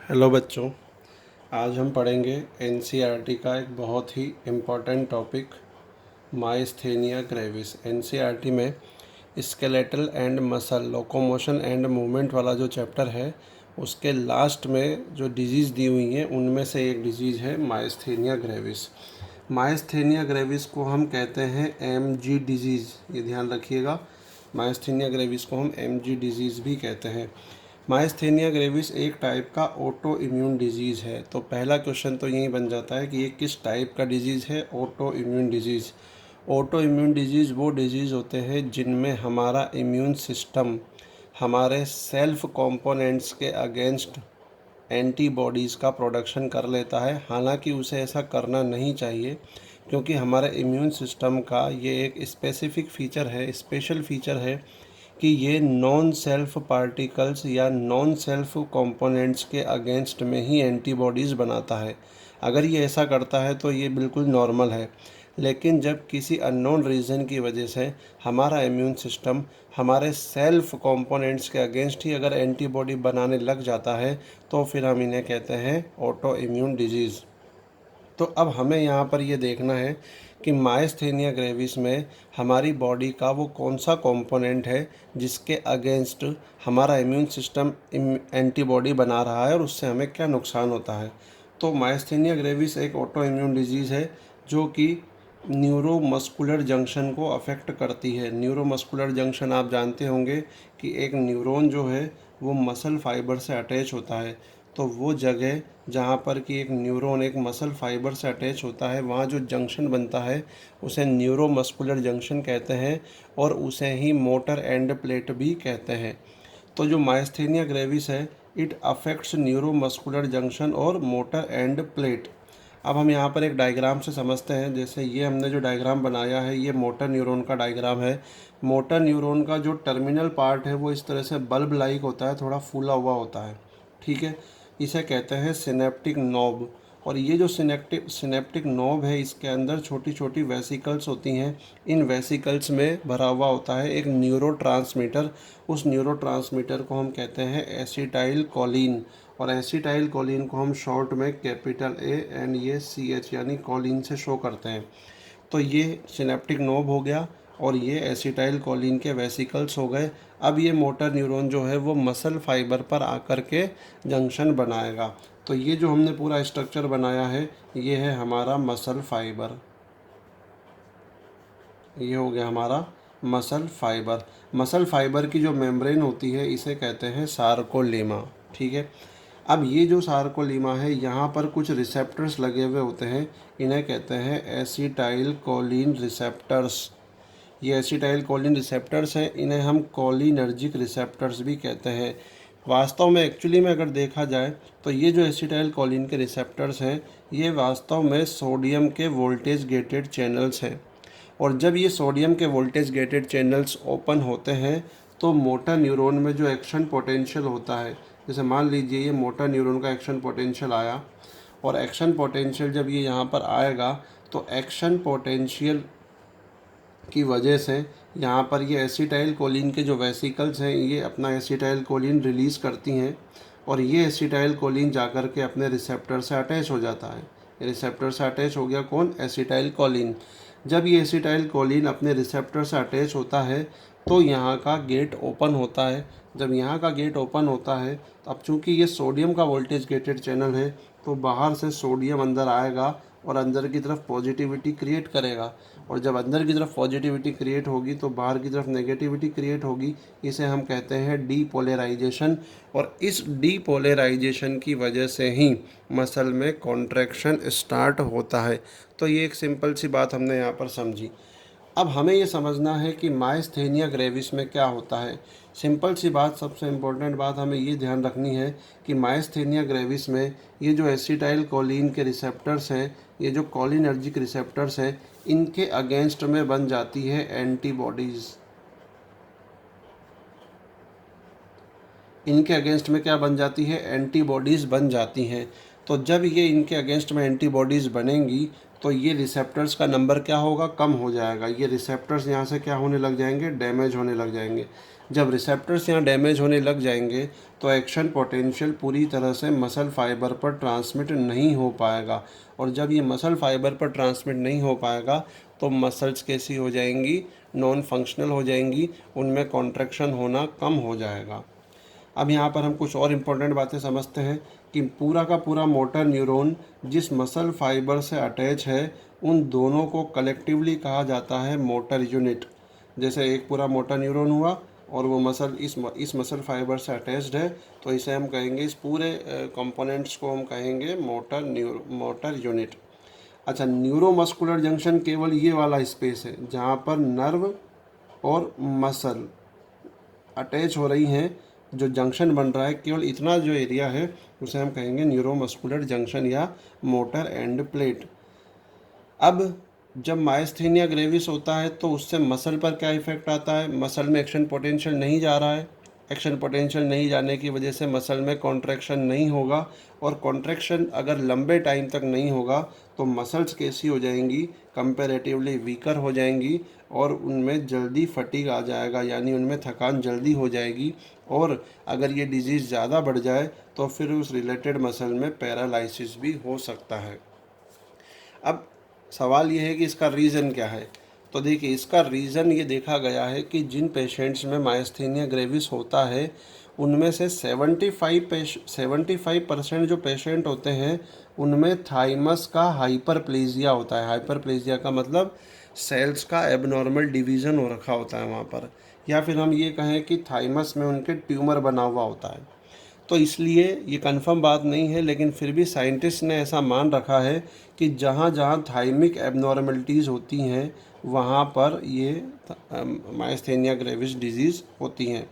Hello बच्चों, आज हम पढ़ेंगे एनसीईआरटी का एक बहुत ही important topic myasthenia gravis. NCERT में skeletal and muscle locomotion and movement वाला जो चैप्टर है उसके लास्ट में जो डिजीज़ दी हुई हैं उनमें से एक डिजीज़ है माइस्थेनिया ग्रेविस। माइस्थेनिया ग्रेविस को हम कहते हैं एमजी डिजीज़, ये ध्यान रखिएगा। माइस्थेनिया ग्रेविस को हम एमजी डिजीज़ भी कहते हैं। माइस्थेनिया ग्रेविस एक टाइप का ऑटो इम्यून डिजीज़ है। तो पहला क्वेश्चन तो यही बन जाता है कि ये किस टाइप का डिजीज़ है। Auto immune disease, auto immune disease वो डिजीज़ होते हैं जिनमें हमारा इम्यून सिस्टम हमारे सेल्फ कंपोनेंट्स के अगेंस्ट एंटीबॉडीज़ का प्रोडक्शन कर लेता है। हालांकि उसे ऐसा करना नहीं चाहिए, क्योंकि हमारे इम्यून सिस्टम का ये एक स्पेसिफिक फ़ीचर है, स्पेशल फ़ीचर है कि ये नॉन सेल्फ पार्टिकल्स या नॉन सेल्फ कंपोनेंट्स के अगेंस्ट में ही एंटीबॉडीज़ बनाता है। अगर ये ऐसा करता है तो ये बिल्कुल नॉर्मल है। लेकिन जब किसी अननोन रीज़न की वजह से हमारा इम्यून सिस्टम हमारे सेल्फ कंपोनेंट्स के अगेंस्ट ही अगर एंटीबॉडी बनाने लग जाता है तो फिर हम इन्हें कहते हैं ऑटो इम्यून डिजीज़। तो अब हमें यहाँ पर ये देखना है कि माइस्थेनिया ग्रेविस में हमारी बॉडी का वो कौन सा कंपोनेंट है जिसके अगेंस्ट हमारा इम्यून सिस्टम एंटीबॉडी बना रहा है और उससे हमें क्या नुकसान होता है। तो माइस्थेनिया ग्रेविस एक ऑटो इम्यून डिजीज़ है जो कि न्यूरोमस्कुलर जंक्शन को अफेक्ट करती है। न्यूरोमस्कुलर जंक्शन आप जानते होंगे कि एक न्यूरॉन जो है वो मसल फाइबर से अटैच होता है। तो वो जगह जहाँ पर कि एक न्यूरॉन एक मसल फाइबर से अटैच होता है, वहाँ जो जंक्शन बनता है उसे न्यूरोमस्कुलर जंक्शन कहते हैं और उसे ही मोटर एंड प्लेट भी कहते हैं। तो जो माइस्थेनिया ग्रेविस है इट अफेक्ट्स न्यूरोमस्कुलर जंक्शन और मोटर एंड प्लेट। अब हम यहाँ पर एक डायग्राम से समझते हैं। जैसे ये हमने जो डायग्राम बनाया है ये मोटर न्यूरॉन का डायग्राम है। मोटर न्यूरॉन का जो टर्मिनल पार्ट है वो इस तरह से बल्ब लाइक होता है, थोड़ा फूला हुआ होता है, ठीक है। इसे कहते हैं सिनेप्टिक नोब। और ये जो सिनेप्टिक नोब है इसके अंदर छोटी छोटी वेसिकल्स होती हैं। इन वेसिकल्स में भरा हुआ होता है एक न्यूरोट्रांसमीटर। उस न्यूरोट्रांसमीटर को हम कहते हैं एसिटाइल कोलिन, और एसिटाइल कोलिन को हम शॉर्ट में कैपिटल ए एंड ये सी एच यानी कोलिन से शो करते हैं। तो ये सिनेप्टिक नोब हो गया और ये एसिटाइल कोलिन के वेसिकल्स हो गए। अब ये मोटर न्यूरॉन जो है वो मसल फाइबर पर आकर के जंक्शन बनाएगा। तो ये जो हमने पूरा स्ट्रक्चर बनाया है ये है हमारा मसल फाइबर। ये हो गया हमारा मसल फाइबर। मसल फाइबर की जो मेम्ब्रेन होती है इसे कहते हैं सार्कोलेमा, ठीक है। अब ये जो सार्कोलेमा है यहाँ पर कुछ रिसेप्टर्स लगे हुए होते हैं, इन्हें कहते हैं एसिटाइल कोलिन रिसेप्टर्स। ये एसिटाइल कोलिन रिसेप्टर्स हैं, इन्हें हम कोलिनर्जिक रिसेप्टर्स भी कहते हैं। वास्तव में एक्चुअली में अगर देखा जाए तो ये जो एसिटाइल कोलिन के रिसेप्टर्स हैं ये वास्तव में सोडियम के वोल्टेज गेटेड चैनल्स हैं। और जब ये सोडियम के वोल्टेज गेटेड चैनल्स ओपन होते हैं तो मोटर न्यूरॉन में जो एक्शन पोटेंशियल होता है, जैसे मान लीजिए ये मोटर न्यूरॉन का एक्शन पोटेंशियल आया, और एक्शन पोटेंशियल जब ये यहाँ पर आएगा तो एक्शन पोटेंशियल की वजह से यहाँ पर ये एसिटाइल कोलिन के जो वेसिकल्स हैं ये अपना एसिटाइल कोलिन रिलीज़ करती हैं, और ये एसिटाइल कोलिन जाकर के अपने रिसेप्टर से अटैच हो जाता है। रिसेप्टर से अटैच हो गया कौन? Acetyl choline. जब ये एसिटाइल कोलिन अपने रिसेप्टर से अटैच होता है तो यहाँ का गेट ओपन होता है। जब यहाँ का गेट ओपन होता है तो अब चूँकि ये सोडियम का वोल्टेज गेटेड चैनल है तो बाहर से सोडियम अंदर आएगा और अंदर की तरफ पॉजिटिविटी क्रिएट करेगा, और जब अंदर की तरफ पॉजिटिविटी क्रिएट होगी तो बाहर की तरफ नेगेटिविटी क्रिएट होगी। इसे हम कहते हैं डीपोलराइजेशन, और इस डीपोलराइजेशन की वजह से ही मसल में कॉन्ट्रैक्शन स्टार्ट होता है। तो ये एक सिंपल सी बात हमने यहाँ पर समझी। अब हमें ये समझना है कि माइस्थेनिया ग्रेविस में क्या होता है। सिंपल सी बात, सबसे इम्पोर्टेंट बात हमें ये ध्यान रखनी है कि माइस्थेनिया ग्रेविस में ये जो एसिटाइल कोलिन के रिसेप्टर्स हैं, ये जो कोलिनर्जिक रिसेप्टर्स हैं, इनके अगेंस्ट में बन जाती है एंटीबॉडीज़। इनके अगेंस्ट में क्या बन जाती है? एंटीबॉडीज़ बन जाती हैं। तो जब ये इनके अगेंस्ट में एंटीबॉडीज़ बनेंगी तो ये रिसेप्टर्स का नंबर क्या होगा? कम हो जाएगा। ये रिसेप्टर्स यहाँ से क्या होने लग जाएंगे? डैमेज होने लग जाएंगे। जब रिसेप्टर्स यहाँ डैमेज होने लग जाएंगे तो एक्शन पोटेंशियल पूरी तरह से मसल फाइबर पर ट्रांसमिट नहीं हो पाएगा, और जब ये मसल फाइबर पर ट्रांसमिट नहीं हो पाएगा तो मसल्स कैसी हो जाएंगी, नॉन फंक्शनल हो जाएंगी, उनमें कॉन्ट्रैक्शन होना कम हो जाएगा। अब यहाँ पर हम कुछ और इम्पोर्टेंट बातें समझते हैं कि पूरा का पूरा मोटर न्यूरॉन जिस मसल फाइबर से अटैच है उन दोनों को कलेक्टिवली कहा जाता है मोटर यूनिट। जैसे एक पूरा मोटर न्यूरॉन हुआ और वो मसल इस मसल फाइबर से अटैच्ड है, तो इसे हम कहेंगे, इस पूरे कंपोनेंट्स को हम कहेंगे मोटर यूनिट। अच्छा, न्यूरोमस्कुलर जंक्शन केवल ये वाला स्पेस है जहाँ पर नर्व और मसल अटैच हो रही हैं, जो जंक्शन बन रहा है, केवल इतना जो एरिया है उसे हम कहेंगे न्यूरोमस्कुलर जंक्शन या मोटर एंड प्लेट। अब जब माइस्थेनिया ग्रेविस होता है तो उससे मसल पर क्या इफेक्ट आता है, मसल में एक्शन पोटेंशियल नहीं जा रहा है, एक्शन पोटेंशियल नहीं जाने की वजह से मसल में कॉन्ट्रैक्शन नहीं होगा, और कॉन्ट्रैक्शन अगर लंबे टाइम तक नहीं होगा तो मसल्स कैसी हो जाएंगी, कंपैरेटिवली वीकर हो जाएंगी, और उनमें जल्दी फटीग आ जाएगा, यानी उनमें थकान जल्दी हो जाएगी, और अगर ये डिजीज़ ज़्यादा बढ़ जाए तो फिर उस रिलेटेड मसल में पैरालाइसिस भी हो सकता है। अब सवाल ये है कि इसका रीज़न क्या है। तो देखिए, इसका रीज़न ये देखा गया है कि जिन पेशेंट्स में माइस्थेनिया ग्रेविस होता है उनमें से 75% जो पेशेंट होते हैं उनमें थाइमस का हाइपरप्लेजिया होता है। हाइपरप्लेजिया का मतलब सेल्स का एबनॉर्मल डिवीज़न हो रखा होता है वहाँ पर, या फिर हम ये कहें कि थाइमस में उनके ट्यूमर बना हुआ होता है। तो इसलिए ये कंफर्म बात नहीं है, लेकिन फिर भी साइंटिस्ट ने ऐसा मान रखा है कि जहाँ जहाँ थाइमिक एबनॉर्मलिटीज़ होती हैं वहाँ पर ये माइस्थेनिया ग्रेविस डिजीज़ होती हैं।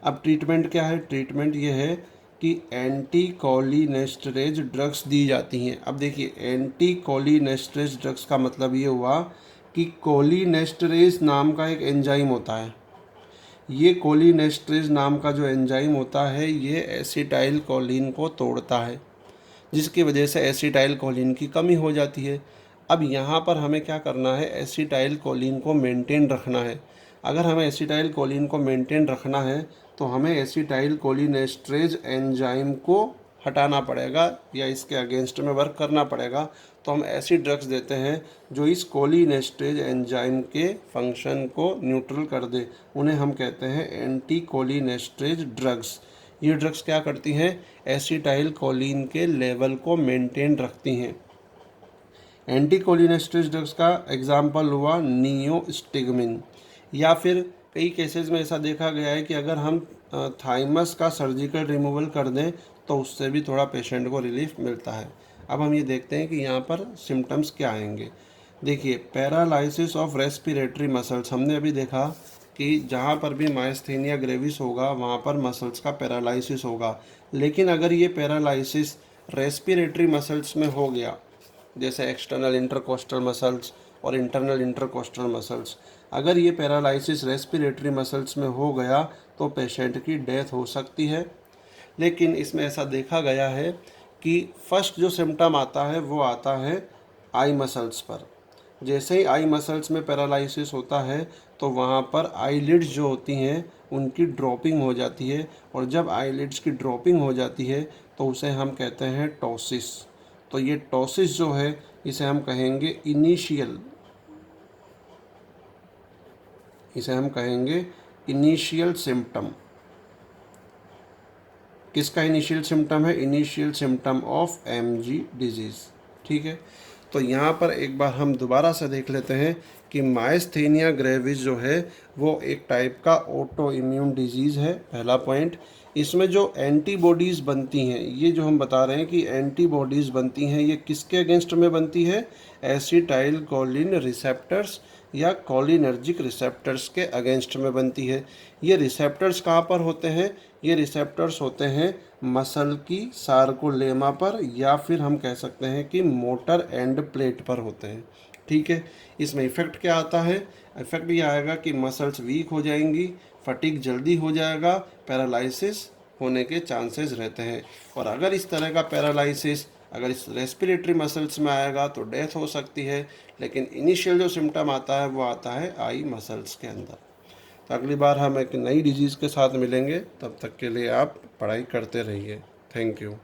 अब ट्रीटमेंट क्या है, ट्रीटमेंट ये है कि एंटी कोलिनेस्टरेज ड्रग्स दी जाती हैं। अब देखिए, एंटी कोलिनेस्टरेज ड्रग्स का मतलब ये हुआ कि कोलिनेस्टरेज नाम का एक एंजाइम होता है। ये कोलिनेस्टरेज नाम का जो एंजाइम होता है ये एसिटाइल कोलिन को तोड़ता है, जिसकी वजह से एसिटाइल कोलिन की कमी हो जाती है। अब यहाँ पर हमें क्या करना है, एसिटाइल कोलिन को मेंटेन रखना है। अगर हमें एसिटाइल कोलिन को मेंटेन रखना है तो हमें एसिटाइल कोलिनेस्टरेज एंजाइम को हटाना पड़ेगा या इसके अगेंस्ट में वर्क करना पड़ेगा। तो हम ऐसी ड्रग्स देते हैं जो इस कोलिनेस्टरेज एंजाइम के फंक्शन को न्यूट्रल कर दे, उन्हें हम कहते हैं एंटी कोलिनेस्टरेज ड्रग्स। ये ड्रग्स क्या करती हैं, एसिटाइल कोलिन के लेवल को मेंटेन रखती हैं। एंटी कोलिनेस्टरेज ड्रग्स का एग्जाम्पल हुआ नियोस्टिगमिन, या फिर कई केसेस में ऐसा देखा गया है कि अगर हम थाइमस का सर्जिकल रिमूवल कर दें तो उससे भी थोड़ा पेशेंट को रिलीफ मिलता है। अब हम ये देखते हैं कि यहाँ पर सिम्टम्स क्या आएंगे। देखिए, पैरालाइसिस ऑफ रेस्पिरेटरी मसल्स, हमने अभी देखा कि जहाँ पर भी माइस्थेनिया ग्रेविस होगा वहाँ पर मसल्स का पैरालाइसिस होगा, लेकिन अगर ये पैरालाइसिस रेस्पिरेटरी मसल्स में हो गया, जैसे एक्सटर्नल इंटरकोस्टल मसल्स और इंटरनल इंटरकोस्टल मसल्स, अगर ये पैरालाइसिस रेस्पिरेटरी मसल्स में हो गया तो पेशेंट की डेथ हो सकती है। लेकिन इसमें ऐसा देखा गया है कि फर्स्ट जो सिम्टम आता है वो आता है आई मसल्स पर। जैसे ही आई मसल्स में पैरालाइसिस होता है तो वहाँ पर आईलिड्स जो होती हैं उनकी ड्रॉपिंग हो जाती है, और जब आईलिड्स की ड्रॉपिंग हो जाती है तो उसे हम कहते हैं टॉसिस। तो ये टॉसिस जो है इसे हम कहेंगे इनिशियल सिम्टम। किसका इनिशियल सिम्टम है, initial symptom of MG disease. ठीक है, तो यहाँ पर एक बार हम दोबारा से देख लेते हैं कि माइस्थेनिया ग्रेविस जो है वो एक टाइप का ऑटो इम्यून डिजीज़ है। पहला पॉइंट, इसमें जो एंटीबॉडीज़ बनती हैं, ये जो हम बता रहे हैं कि एंटीबॉडीज़ बनती हैं, ये किसके अगेंस्ट में बनती है, एसिटाइल कोलिन रिसेप्टर्स या कोलिनर्जिक रिसेप्टर्स के अगेंस्ट में बनती है। ये रिसेप्टर्स कहाँ पर होते हैं, ये रिसेप्टर्स होते हैं मसल की सार्कोलेमा पर, या फिर हम कह सकते हैं कि मोटर एंड प्लेट पर होते हैं। ठीक है, इसमें इफ़ेक्ट क्या आता है, इफ़ेक्ट ये आएगा कि मसल्स वीक हो जाएंगी, फटीग जल्दी हो जाएगा, पैरालाइसिस होने के चांसेस रहते हैं। और अगर इस तरह का पैरालाइसिस अगर इस रेस्पिरेटरी मसल्स में आएगा तो डेथ हो सकती है। लेकिन इनिशियल जो सिम्टम आता है वो आता है आई मसल्स के अंदर। अगली बार हम एक नई डिजीज़ के साथ मिलेंगे, तब तक के लिए आप पढ़ाई करते रहिए। Thank you.